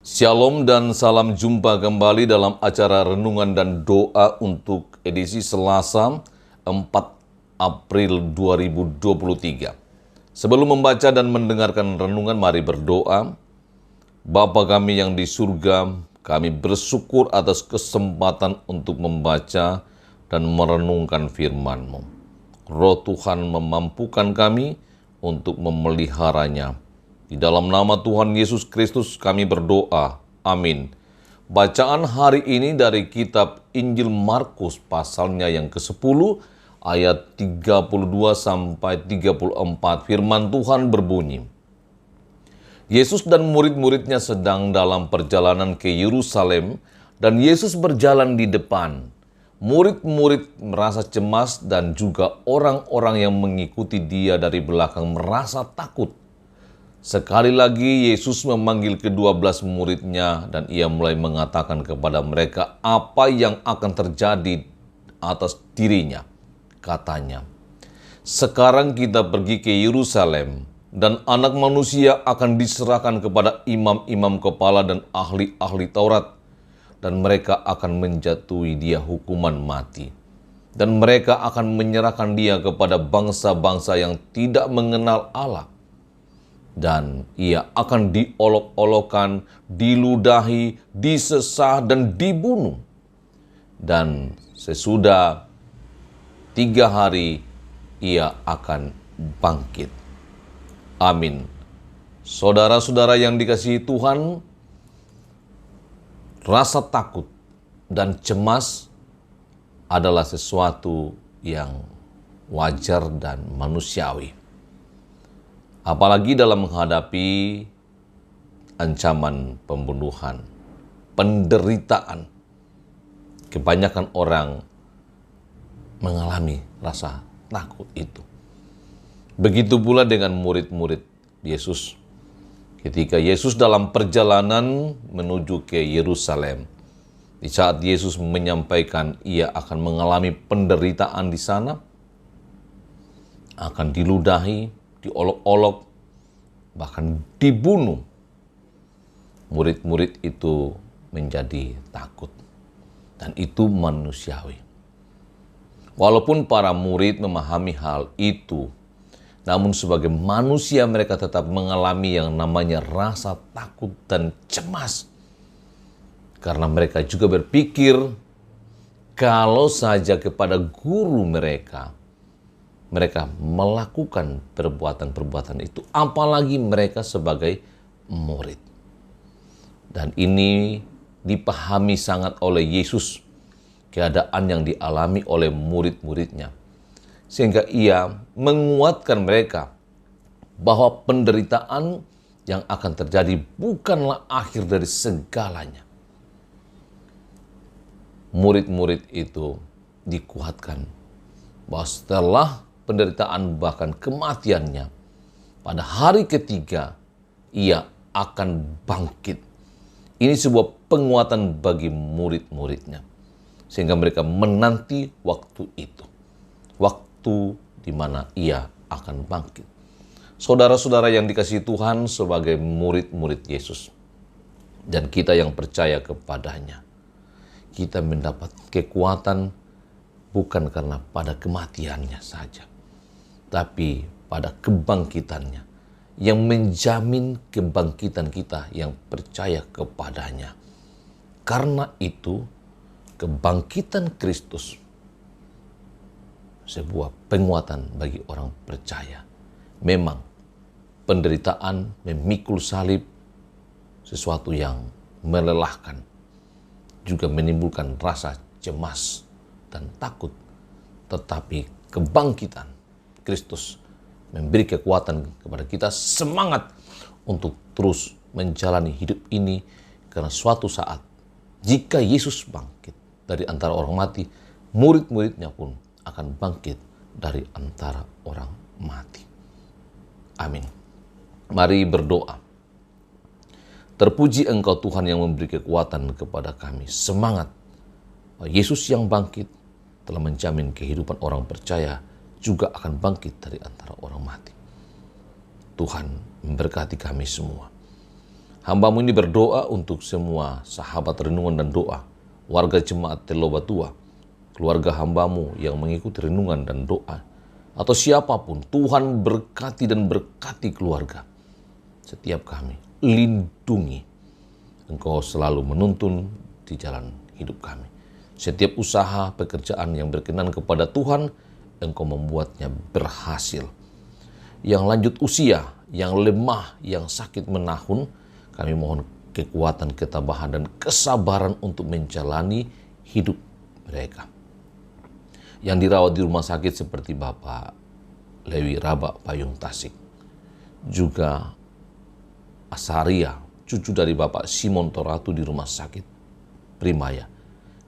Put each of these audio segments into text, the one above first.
Shalom dan salam jumpa kembali dalam acara Renungan dan Doa untuk edisi Selasa 4 April 2023. Sebelum membaca dan mendengarkan renungan, mari berdoa. Bapa kami yang di surga, kami bersyukur atas kesempatan untuk membaca dan merenungkan firman-Mu. Roh Tuhan memampukan kami untuk memeliharanya. Di dalam nama Tuhan Yesus Kristus kami berdoa. Amin. Bacaan hari ini dari kitab Injil Markus pasalnya yang ke-10 ayat 32 sampai 34. Firman Tuhan berbunyi, Yesus dan murid-muridnya sedang dalam perjalanan ke Yerusalem dan Yesus berjalan di depan. Murid-murid merasa cemas dan juga orang-orang yang mengikuti dia dari belakang merasa takut. Sekali lagi Yesus memanggil ke-12 muridnya dan ia mulai mengatakan kepada mereka apa yang akan terjadi atas dirinya. Katanya, sekarang kita pergi ke Yerusalem dan anak manusia akan diserahkan kepada imam-imam kepala dan ahli-ahli Taurat dan mereka akan menjatuhi dia hukuman mati. Dan mereka akan menyerahkan dia kepada bangsa-bangsa yang tidak mengenal Allah. Dan ia akan diolok-olokkan, diludahi, disesah, dan dibunuh. Dan sesudah 3 hari ia akan bangkit. Amin. Saudara-saudara yang dikasihi Tuhan, rasa takut dan cemas adalah sesuatu yang wajar dan manusiawi. Apalagi dalam menghadapi ancaman pembunuhan, penderitaan. Kebanyakan orang mengalami rasa takut itu. Begitu pula dengan murid-murid Yesus. Ketika Yesus dalam perjalanan menuju ke Yerusalem, di saat Yesus menyampaikan ia akan mengalami penderitaan di sana, akan diludahi, diolok-olok, bahkan dibunuh. Murid-murid itu menjadi takut. Dan itu manusiawi. Walaupun para murid memahami hal itu, namun sebagai manusia mereka tetap mengalami yang namanya rasa takut dan cemas. Karena mereka juga berpikir, kalau saja kepada guru mereka melakukan perbuatan-perbuatan itu, apalagi mereka sebagai murid. Dan ini dipahami sangat oleh Yesus, keadaan yang dialami oleh murid-muridnya. Sehingga ia menguatkan mereka bahwa penderitaan yang akan terjadi bukanlah akhir dari segalanya. Murid-murid itu dikuatkan bahwa setelah penderitaan bahkan kematiannya, pada hari ketiga ia akan bangkit. Ini sebuah penguatan bagi murid-muridnya. Sehingga mereka menanti waktu itu. Waktu di mana ia akan bangkit. Saudara-saudara yang dikasihi Tuhan, sebagai murid-murid Yesus dan kita yang percaya kepadanya, kita mendapat kekuatan bukan karena pada kematiannya saja, tapi pada kebangkitannya yang menjamin kebangkitan kita yang percaya kepadanya. Karena itu, kebangkitan Kristus sebuah penguatan bagi orang percaya. Memang penderitaan, memikul salib, sesuatu yang melelahkan, juga menimbulkan rasa cemas dan takut. Tetapi kebangkitan Kristus memberi kekuatan kepada kita, semangat untuk terus menjalani hidup ini. Karena suatu saat jika Yesus bangkit dari antara orang mati, murid-muridnya pun akan bangkit dari antara orang mati. Amin. Mari berdoa. Terpuji Engkau Tuhan yang memberi kekuatan kepada kami, semangat. Yesus yang bangkit telah menjamin kehidupan orang percaya juga akan bangkit dari antara orang mati. Tuhan memberkati kami semua. Hamba-Mu ini berdoa untuk semua sahabat renungan dan doa, warga jemaat Telobatua, keluarga hamba-Mu yang mengikuti renungan dan doa, atau siapapun. Tuhan berkati dan berkati keluarga. Setiap kami, lindungi. Engkau selalu menuntun di jalan hidup kami. Setiap usaha, pekerjaan yang berkenan kepada Tuhan, Engkau membuatnya berhasil. Yang lanjut usia, yang lemah, yang sakit menahun, kami mohon kekuatan, ketabahan, dan kesabaran untuk menjalani hidup mereka. Yang dirawat di rumah sakit seperti Bapak Lewi Raba Payung Tasik. Juga Asaria, cucu dari Bapak Simon Toratu di rumah sakit Primaya.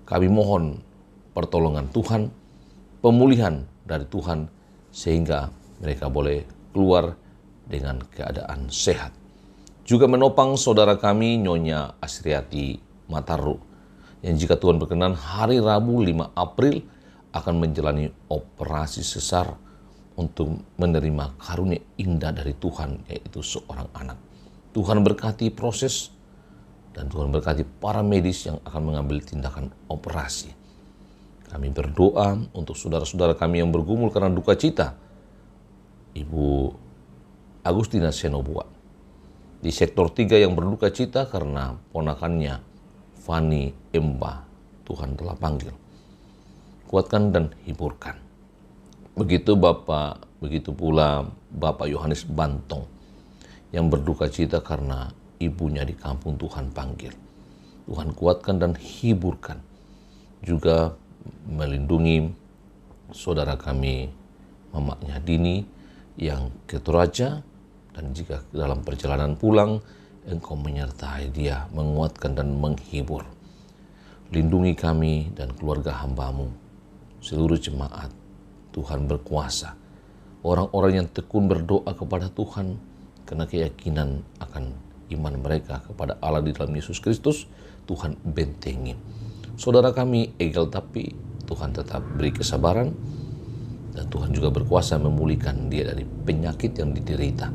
Kami mohon pertolongan Tuhan, pemulihan dari Tuhan, sehingga mereka boleh keluar dengan keadaan sehat. Juga menopang saudara kami Nyonya Asriati Mataru, yang jika Tuhan berkenan hari Rabu 5 April akan menjalani operasi sesar untuk menerima karunia indah dari Tuhan, yaitu seorang anak. Tuhan berkati proses, dan Tuhan berkati para medis yang akan mengambil tindakan operasi. Kami berdoa untuk saudara-saudara kami yang bergumul karena duka cita. Ibu Agustina Senobua di sektor 3 yang berduka cita karena ponakannya Fani Emba Tuhan telah panggil. Kuatkan dan hiburkan. Begitu pula Bapak Yohanes Bantong yang berduka cita karena ibunya di kampung Tuhan panggil. Tuhan kuatkan dan hiburkan. Juga melindungi saudara kami mamanya Dini yang ke Toraja, dan jika dalam perjalanan pulang Engkau menyertai dia, menguatkan dan menghibur. Lindungi kami dan keluarga hamba-Mu, seluruh jemaat. Tuhan berkuasa. Orang-orang yang tekun berdoa kepada Tuhan karena keyakinan akan iman mereka kepada Allah di dalam Yesus Kristus, Tuhan bentengi. Saudara kami Egel, tapi Tuhan tetap beri kesabaran, dan Tuhan juga berkuasa memulihkan dia dari penyakit yang diderita.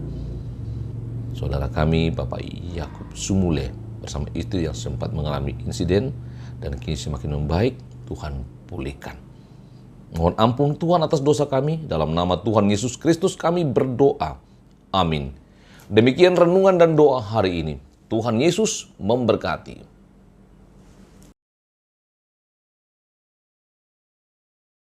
Saudara kami Bapak Yakub Sumule bersama istri yang sempat mengalami insiden dan kini semakin membaik, Tuhan pulihkan. Mohon ampun Tuhan atas dosa kami, dalam nama Tuhan Yesus Kristus kami berdoa. Amin. Demikian renungan dan doa hari ini. Tuhan Yesus memberkati.